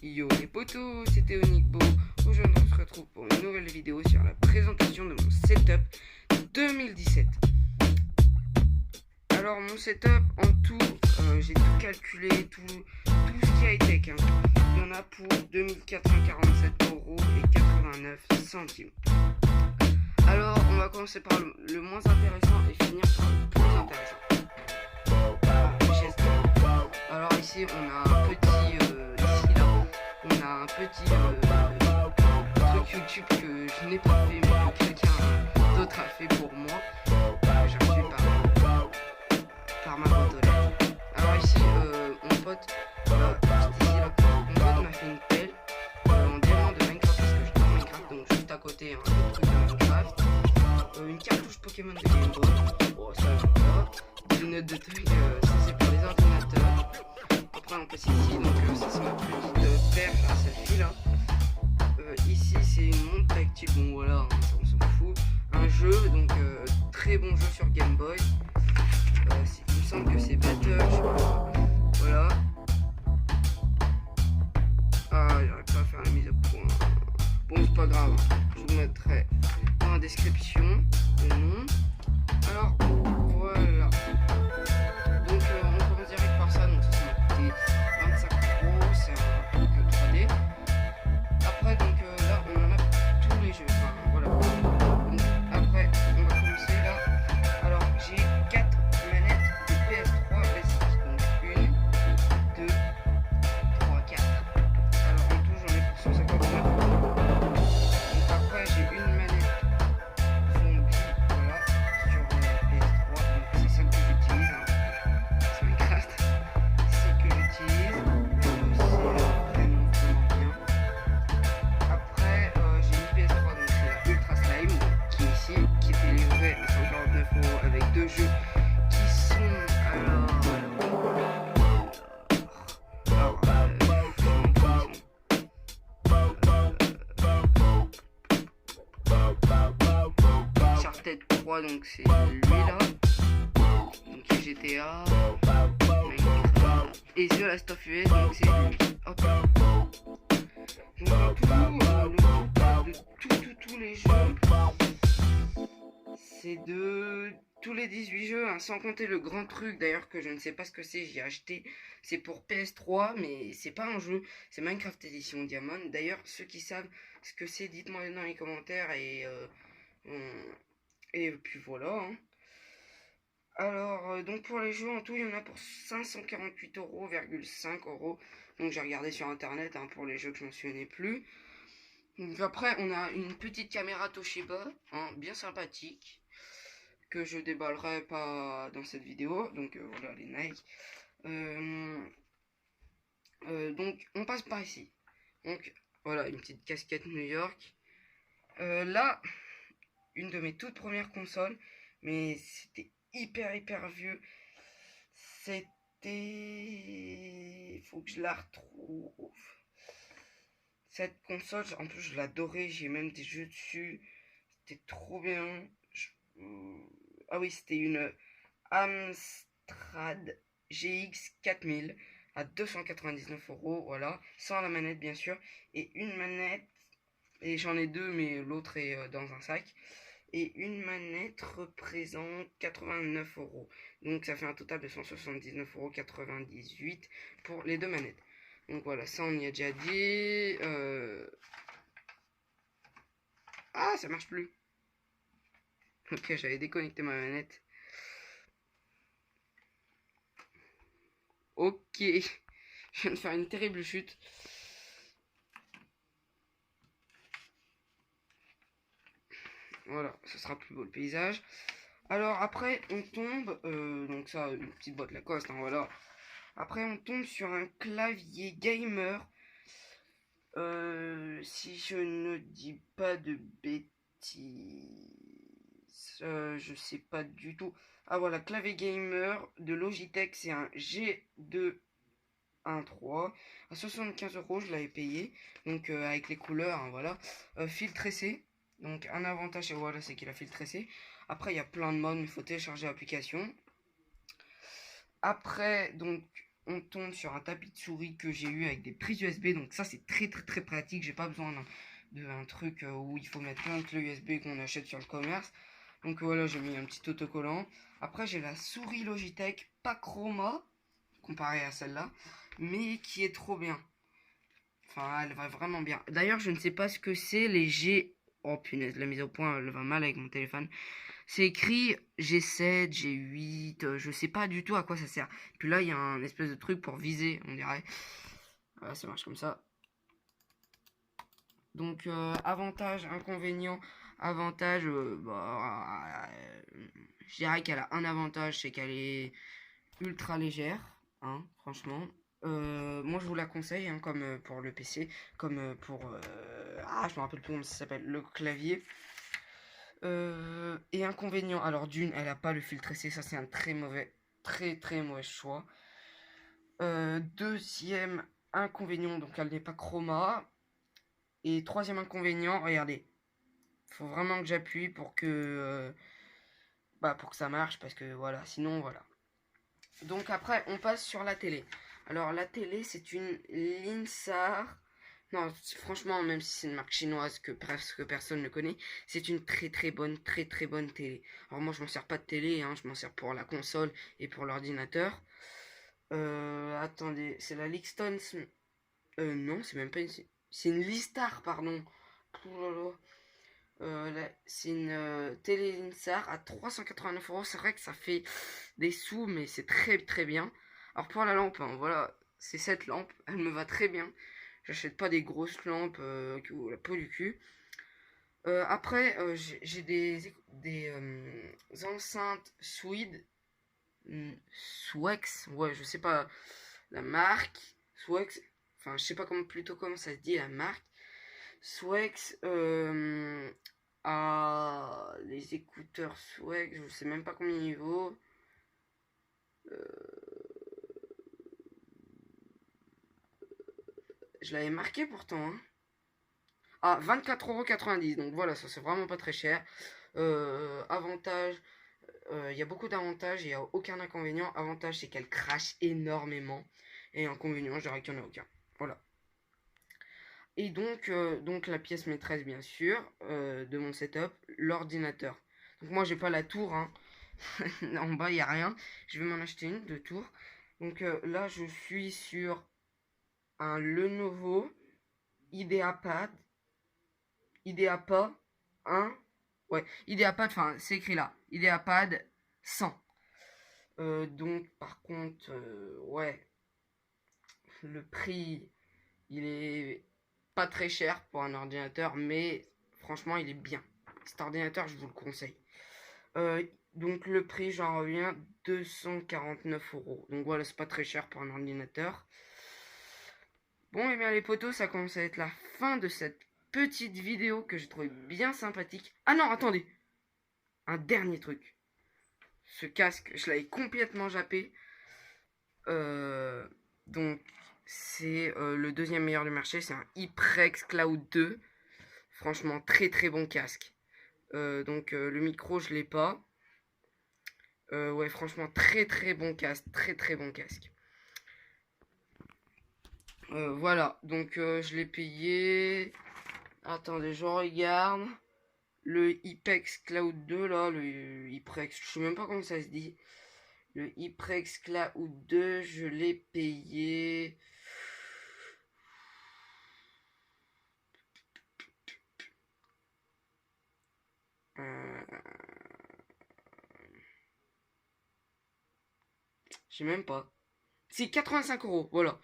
Yo les potos, c'était Onikbo. Aujourd'hui on se retrouve pour une nouvelle vidéo sur la présentation de mon setup 2017. Alors mon setup en tout, j'ai tout calculé, tout ce qui a été hein. Il y en a pour 2447,89 €. Alors on va commencer par le moins intéressant et finir par le plus intéressant. Alors ici on a un petit truc YouTube que je n'ai pas fait mais que quelqu'un d'autre a fait pour moi. J'ai reçu par ma boîte aux lettres. Alors ici mon pote m'a fait une pelle en diamant de Minecraft parce que je joue à Minecraft, donc juste à côté le truc de Minecraft. Une cartouche Pokémon de Game Boy. Oh ça voilà. Des notes de trucs, ça c'est pour les ordinateurs. Après on passe ici, donc ça c'est ma petite perche à celle-ci là. Ici c'est une montre tactile, bon voilà, hein, ça on s'en fout. Un jeu, donc très bon jeu sur Game Boy. Il me semble que c'est Battle, je sais pas. Voilà. Ah, j'arrive pas à faire la mise à point. Bon, c'est pas grave, je vous mettrai dans la description le nom. Alors, voilà. Donc, on commence direct par ça. Donc, ça m'a coûté 25 €. C'est un truc 3D. Après, donc là, on en a tous les jeux. Enfin, voilà. Donc, après, on va commencer là. Alors, j'ai 4 manettes de PS3 classiques. Donc, 1, 2, 3, 4. Alors, en tout, j'en ai pour 159 €. Donc, après, j'ai une manette zombie, voilà, sur PS3. Donc, c'est celle que j'utilise, hein, sur Minecraft. C'est celle que j'utilise. C'est vraiment bien. Après, j'ai une PS3, donc c'est la Ultra Slime, qui est ici, qui était livrée à 149 € avec deux jeux qui sont Uncharted 3, donc c'est lui-là, donc GTA, Minecraft, et The Last of Us, donc c'est lui. Hop. Donc tous les jeux, c'est de tous les 18 jeux, hein, sans compter le grand truc d'ailleurs que je ne sais pas ce que c'est, j'ai acheté, c'est pour PS3 mais c'est pas un jeu, c'est Minecraft Edition Diamond. D'ailleurs ceux qui savent ce que c'est, dites-moi dans les commentaires et puis voilà, hein. Alors donc pour les jeux en tout il y en a pour 548,5 €. Donc j'ai regardé sur internet, hein, pour les jeux que je mentionnais plus. Donc après on a une petite caméra Toshiba, hein, bien sympathique, que je déballerai pas dans cette vidéo. Donc voilà les Nike. Donc on passe par ici. Donc voilà une petite casquette New York. Là une de mes toutes premières consoles, mais c'était hyper vieux. C'était, faut que je la retrouve. Cette console, en plus je l'adorais, j'ai même des jeux dessus. C'était trop bien. Ah oui, c'était une Amstrad GX 4000 à 299 €, voilà, sans la manette bien sûr, et une manette, et j'en ai deux mais l'autre est dans un sac, et une manette représente 89 €. Donc ça fait un total de 179,98 € pour les deux manettes. Donc voilà, ça on y a déjà dit. Ah, ça marche plus. Ok, j'avais déconnecté ma manette. Ok, je viens de faire une terrible chute. Voilà, ce sera plus beau le paysage. Alors après, on tombe, donc ça, une petite boîte Lacoste, hein, voilà. Après, on tombe sur un clavier gamer. Si je ne dis pas de bêtises, je sais pas du tout. Ah voilà, clavier gamer de Logitech, c'est un G213 à 75 €, je l'avais payé. Donc avec les couleurs, hein, voilà. Fil tressé. Donc un avantage, voilà, c'est qu'il a fil tressé. Après, il y a plein de modes, il faut télécharger l'application. Après, donc on tombe sur un tapis de souris que j'ai eu avec des prises USB. Donc ça, c'est très très très pratique. J'ai pas besoin d'un truc où il faut mettre plein de clés USB qu'on achète sur le commerce. Donc voilà, j'ai mis un petit autocollant. Après, j'ai la souris Logitech, pas chroma, comparée à celle-là, mais qui est trop bien. Enfin, elle va vraiment bien. D'ailleurs, je ne sais pas ce que c'est les G... Oh punaise, la mise au point, elle va mal avec mon téléphone. C'est écrit G7, G8, je sais pas du tout à quoi ça sert. Puis là, il y a un espèce de truc pour viser, on dirait. Voilà, ça marche comme ça. Donc, avantage, inconvénient, avantage, je dirais qu'elle a un avantage, c'est qu'elle est ultra légère, hein, franchement. Moi, je vous la conseille, hein, comme pour le PC, comme pour... je me rappelle plus comment ça s'appelle, le clavier. Et inconvénient, alors d'une, elle a pas le filtre C, ça c'est un très mauvais choix. Deuxième inconvénient, donc elle n'est pas chroma. Et troisième inconvénient, regardez, faut vraiment que j'appuie pour que ça marche, parce que voilà, sinon voilà. Donc après, on passe sur la télé. Alors la télé, c'est une Linsar. Non, franchement, même si c'est une marque chinoise que presque personne ne connaît, c'est une très très bonne télé. Alors moi, je m'en sers pas de télé, hein, je m'en sers pour la console et pour l'ordinateur. Attendez, c'est la Lixton. Non, c'est même pas une... C'est une Listar, pardon. C'est une télé Linsar à 389 euros. C'est vrai que ça fait des sous, mais c'est très très bien. Alors pour la lampe, hein, voilà, c'est cette lampe, elle me va très bien. J'achète pas des grosses lampes qui ont la peau du cul. Après, j'ai des enceintes Swede, Swex, ouais, je sais pas la marque, Swex, enfin, je sais pas comment ça se dit la marque. Swex, les écouteurs Swex, je sais même pas combien il vaut. Je l'avais marqué pourtant, hein. Ah, 24,90 €. Donc voilà, ça c'est vraiment pas très cher. Avantage, il y a beaucoup d'avantages et il n'y a aucun inconvénient. Avantage, c'est qu'elle crache énormément. Et inconvénient, je dirais qu'il n'y en a aucun. Voilà. Et donc la pièce maîtresse, bien sûr, de mon setup, l'ordinateur. Donc moi, j'ai pas la tour, hein. En bas, il n'y a rien. Je vais m'en acheter une, de tours. Donc là, je suis sur un Lenovo IdeaPad. IdeaPad 1. Ouais, IdeaPad, enfin, c'est écrit là. IdeaPad 100. Donc, par contre, ouais, le prix, il est pas très cher pour un ordinateur, mais franchement, il est bien. Cet ordinateur, je vous le conseille. Donc, le prix, j'en reviens, 249 €. Donc, voilà, c'est pas très cher pour un ordinateur. Bon, et bien, les potos, ça commence à être la fin de cette petite vidéo que j'ai trouvé bien sympathique. Ah non, attendez, un dernier truc. Ce casque, je l'avais complètement jappé. Donc, c'est le deuxième meilleur du marché. C'est un HyperX Cloud 2. Franchement, très très bon casque. Donc, le micro, je l'ai pas. Ouais, franchement, très très bon casque. Très très bon casque. Voilà, donc je l'ai payé. Attendez, je regarde. Le HyperX Cloud 2, là, le HyperX, je sais même pas comment ça se dit. Le HyperX Cloud 2, je l'ai payé. Je sais même pas. C'est 85 €, voilà.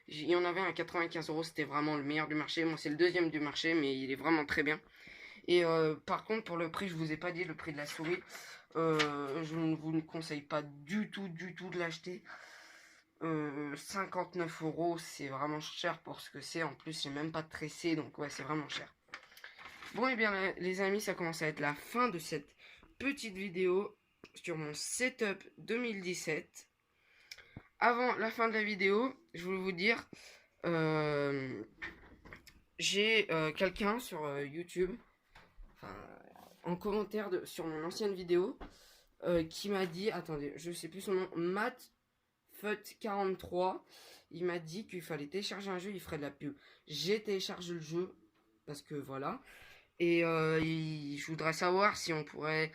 Il y en avait un à 95 €, c'était vraiment le meilleur du marché. Moi, c'est le deuxième du marché, mais il est vraiment très bien. Et par contre, pour le prix, je vous ai pas dit le prix de la souris. Je ne vous conseille pas du tout de l'acheter. 59 €, c'est vraiment cher pour ce que c'est. En plus, j'ai même pas tressé, donc ouais, c'est vraiment cher. Bon, et bien les amis, ça commence à être la fin de cette petite vidéo sur mon setup 2017. Avant la fin de la vidéo, je voulais vous dire, j'ai quelqu'un sur YouTube, en commentaire sur mon ancienne vidéo, qui m'a dit, attendez, je sais plus son nom, Matt FUT43. Il m'a dit qu'il fallait télécharger un jeu, il ferait de la pub. J'ai téléchargé le jeu, parce que voilà. Et je voudrais savoir si on pourrait,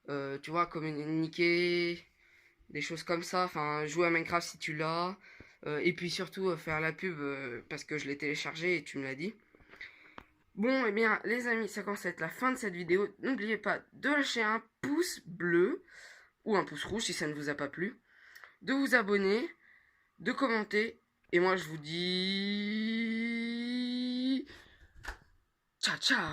tu vois, communiquer, des choses comme ça. Enfin, jouer à Minecraft si tu l'as. Et puis surtout faire la pub, parce que je l'ai téléchargé et tu me l'as dit. Bon, et bien, les amis, ça commence à être la fin de cette vidéo. N'oubliez pas de lâcher un pouce bleu ou un pouce rouge si ça ne vous a pas plu, de vous abonner, de commenter, et moi je vous dis ciao ciao.